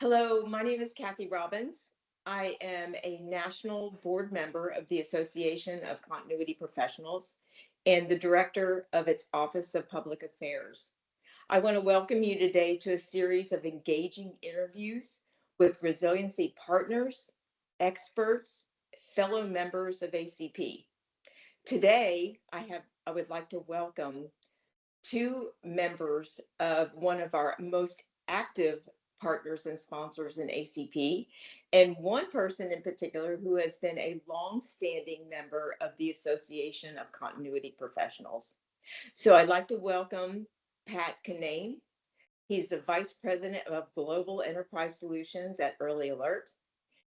Hello, my name is Kathy Robbins. I am a national board member of the Association of Continuity Professionals and the director of its Office of Public Affairs. I want to welcome you today to a series of engaging interviews with resiliency partners, experts, fellow members of ACP. Today, I would like to welcome two members of one of our most active partners and sponsors in ACP, and one person in particular who has been a long-standing member of the Association of Continuity Professionals. So I'd like to welcome Pat Kinane. He's the Vice President of Global Enterprise Solutions at Early Alert.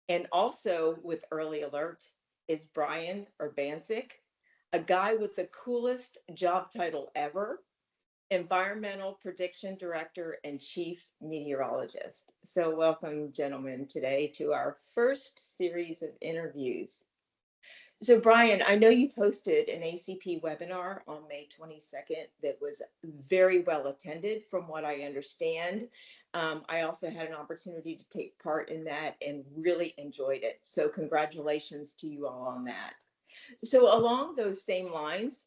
And also with Early Alert is Brian Urbancic, a guy with the coolest job title ever, Environmental Prediction Director and Chief Meteorologist. So welcome, gentlemen, today to our first series of interviews. So Brian, I know you posted an ACP webinar on May 22nd that was very well attended from what I understand. I also had an opportunity to take part in that and really enjoyed it. So congratulations to you all on that. So along those same lines,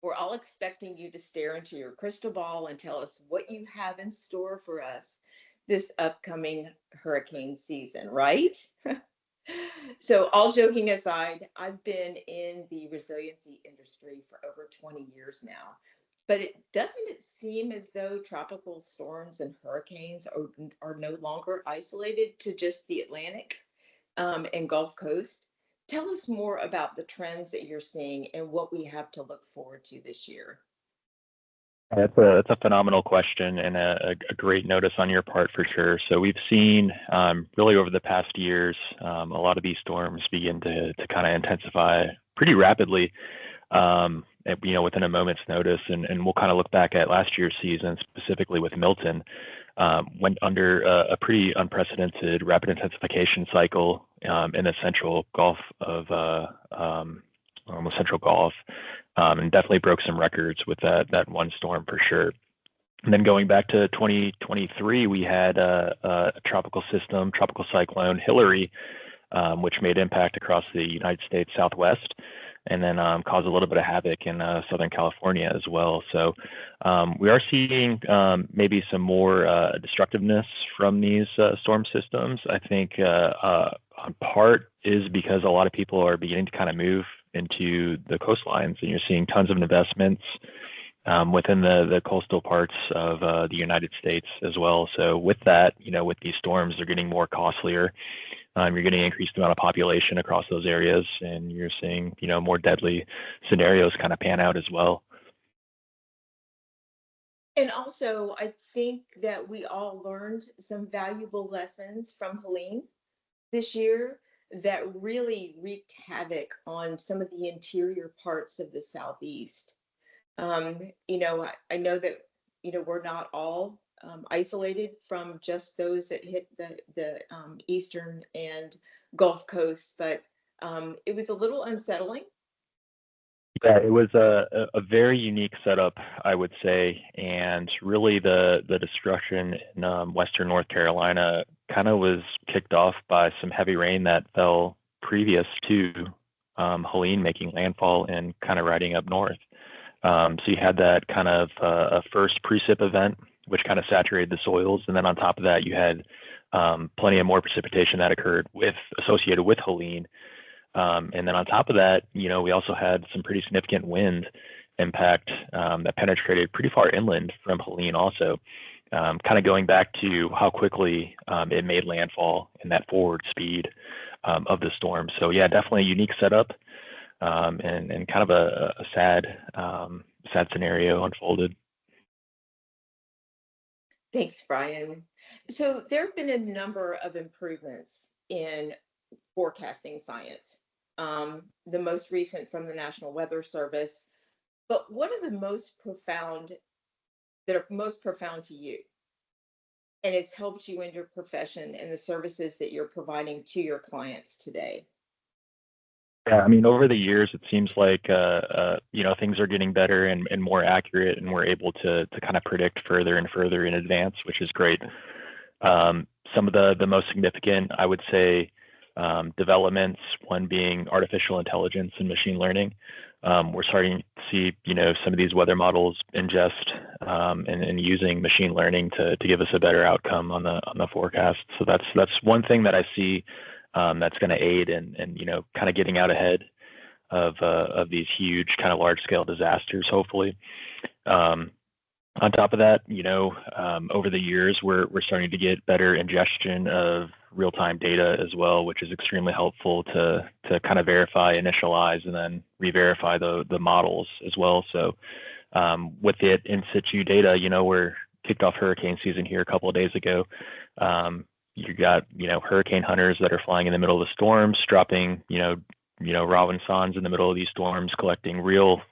we're all expecting you to stare into your crystal ball and tell us what you have in store for us this upcoming hurricane season, right? So all joking aside, I've been in the resiliency industry for over 20 years now, but doesn't it seem as though tropical storms and hurricanes are no longer isolated to just the Atlantic and Gulf Coast? Tell us more about the trends that you're seeing and what we have to look forward to this year. That's a phenomenal question and a great notice on your part for sure. So we've seen really over the past years, a lot of these storms begin to kind of intensify pretty rapidly, within a moment's notice. And we'll kind of look back at last year's season, specifically with Milton, went under a pretty unprecedented rapid intensification cycle in the central Gulf of almost central Gulf, and definitely broke some records with that one storm for sure. And then going back to 2023, we had a tropical cyclone Hillary, which made impact across the United States Southwest, and then caused a little bit of havoc in Southern California as well. So we are seeing maybe some more destructiveness from these storm systems. I think on part is because a lot of people are beginning to kind of move into the coastlines, and you're seeing tons of investments within the coastal parts of the United States as well. So with that, with these storms, they're getting more costlier. You're getting increased amount of population across those areas, and you're seeing, more deadly scenarios kind of pan out as well. And also, I think that we all learned some valuable lessons from Helene this year that really wreaked havoc on some of the interior parts of the Southeast. I know that, we're not all isolated from just those that hit the Eastern and Gulf Coast, but it was a little unsettling. Yeah, it was a very unique setup, I would say, and really the destruction in Western North Carolina kind of was kicked off by some heavy rain that fell previous to Helene making landfall and kind of riding up north. So you had that kind of a first precip event, which kind of saturated the soils, and then on top of that, you had plenty of more precipitation that occurred associated with Helene. And then on top of that, we also had some pretty significant wind impact that penetrated pretty far inland from Helene also, kind of going back to how quickly it made landfall and that forward speed of the storm. So yeah, definitely a unique setup and kind of a sad scenario unfolded. Thanks, Brian. So there have been a number of improvements in forecasting science, the most recent from the National Weather Service. But what are the most profound to you? And it's helped you in your profession and the services that you're providing to your clients today? Yeah, I mean, over the years, it seems like things are getting better and more accurate, and we're able to kind of predict further and further in advance, which is great. Some of the most significant, I would say, developments, one being artificial intelligence and machine learning. We're starting to see, some of these weather models ingest and using machine learning to give us a better outcome on the forecast. So that's one thing that I see that's going to aid in kind of getting out ahead of these huge kind of large scale disasters, hopefully. On top of that, over the years, we're starting to get better ingestion of real-time data as well, which is extremely helpful to kind of verify, initialize, and then re-verify the models as well. So with it in situ data, we're kicked off hurricane season here a couple of days ago. You got hurricane hunters that are flying in the middle of the storms, dropping Robinsons in the middle of these storms, collecting real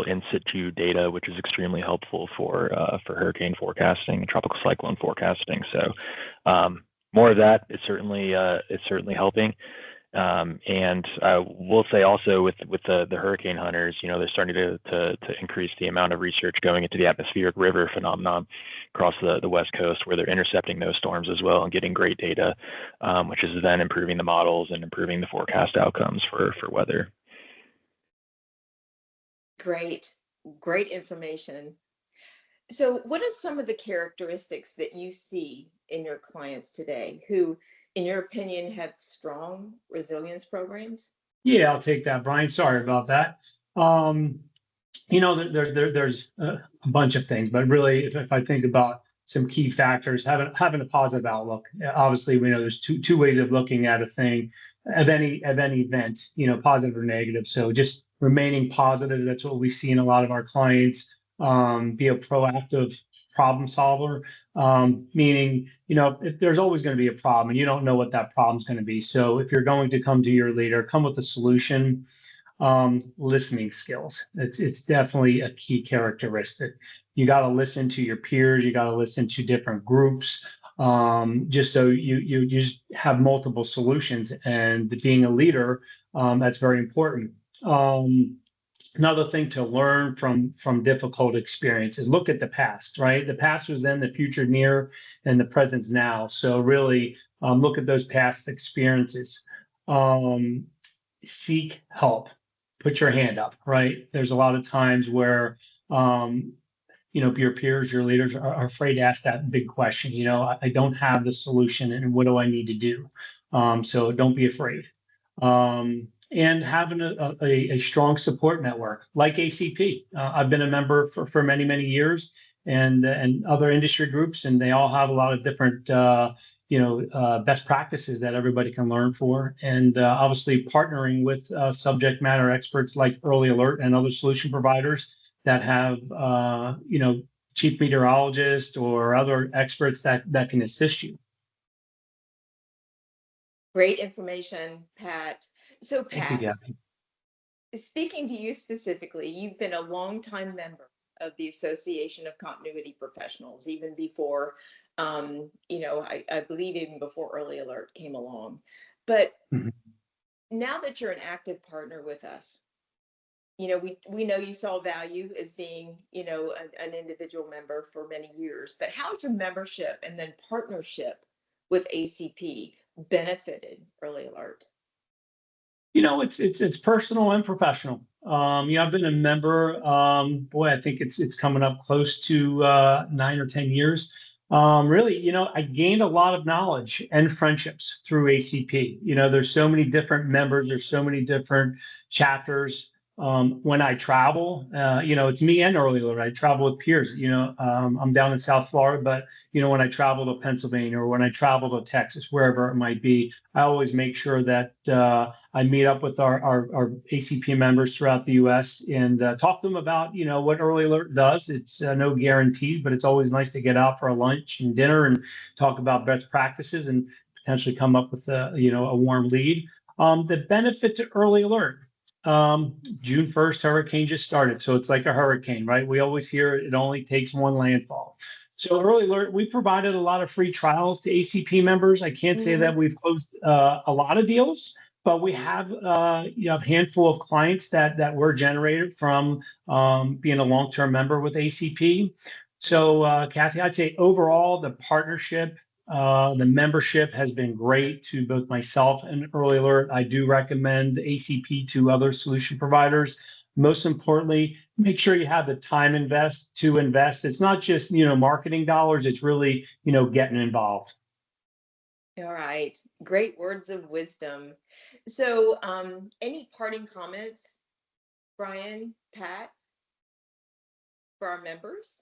in situ data, which is extremely helpful for hurricane forecasting and tropical cyclone forecasting. So more of that is certainly helping. And I will say also with the hurricane hunters, they're starting to increase the amount of research going into the atmospheric river phenomenon across the West Coast, where they're intercepting those storms as well and getting great data, which is then improving the models and improving the forecast outcomes for weather. Great information. So what are some of the characteristics that you see in your clients today who, in your opinion, have strong resilience programs? Yeah, I'll take that, Brian. Sorry about that. There's a bunch of things, but really, if I think about some key factors, having a positive outlook. Obviously, we know there's two ways of looking at a thing, of any event, positive or negative. So just remaining positive. That's what we see in a lot of our clients. Be a proactive problem solver, meaning, if there's always going to be a problem and you don't know what that problem is going to be. So if you're going to come to your leader, come with a solution. Listening skills. It's definitely a key characteristic. You got to listen to your peers. You got to listen to different groups, just so you just have multiple solutions. And being a leader, that's very important. Another thing to learn from difficult experiences, look at the past, right? The past was then, the future near, and the present's now. So really look at those past experiences. Seek help. Put your hand up, right? There's a lot of times where, your peers, your leaders are afraid to ask that big question. I don't have the solution, and what do I need to do? So don't be afraid. And having a strong support network like ACP. I've been a member for many, many years, and other industry groups, and they all have a lot of different best practices that everybody can learn for. And obviously partnering with subject matter experts like Early Alert and other solution providers that have, chief meteorologists or other experts that can assist you. Great information, Pat. So Pat, Thank you, Gabby. Speaking to you specifically, you've been a longtime member of the Association of Continuity Professionals, even before, I believe even before Early Alert came along. But now that you're an active partner with us, we know you saw value as being, an individual member for many years. But how has your membership and then partnership with ACP benefited Early Alert? It's personal and professional. I've been a member. I think it's coming up close to 9 or 10 years. Really, I gained a lot of knowledge and friendships through ACP. There's so many different members. There's so many different chapters. When I travel, it's me and Early Alert. I travel with peers. I'm down in South Florida, but when I travel to Pennsylvania or when I travel to Texas, wherever it might be, I always make sure that I meet up with our ACP members throughout the U.S. and talk to them about what Early Alert does. It's no guarantees, but it's always nice to get out for a lunch and dinner and talk about best practices and potentially come up with a warm lead. The benefit to Early Alert. June 1st, hurricane just started. So it's like a hurricane, right? We always hear it only takes one landfall. So Early Alert, we provided a lot of free trials to ACP members. I can't say that we've closed a lot of deals, but we have a handful of clients that were generated from being a long-term member with ACP. So Kathy, I'd say overall the partnership The membership has been great to both myself and Early Alert. I do recommend ACP to other solution providers. Most importantly, make sure you have the time to invest. It's not just, marketing dollars. It's really, getting involved. All right. Great words of wisdom. So, any parting comments, Brian, Pat, for our members?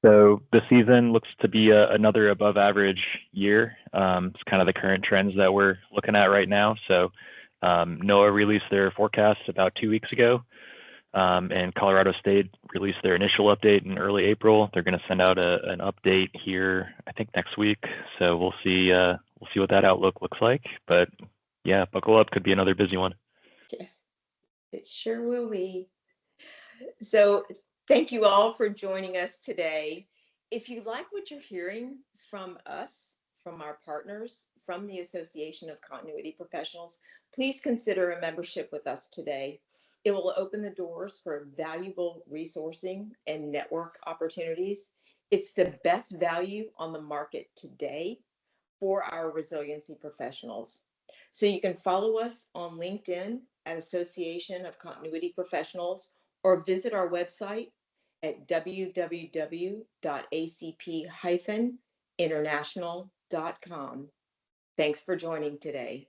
So the season looks to be another above average year. It's kind of the current trends that we're looking at right now. So NOAA released their forecast about 2 weeks ago, and Colorado State released their initial update in early April. They're going to send out an update here, I think, next week. So we'll see what that outlook looks like. But yeah, buckle up. Could be another busy one. Yes, it sure will be. So thank you all for joining us today. If you like what you're hearing from us, from our partners, from the Association of Continuity Professionals, please consider a membership with us today. It will open the doors for valuable resourcing and network opportunities. It's the best value on the market today for our resiliency professionals. So you can follow us on LinkedIn at Association of Continuity Professionals, or visit our website at www.acp-international.com. Thanks for joining today.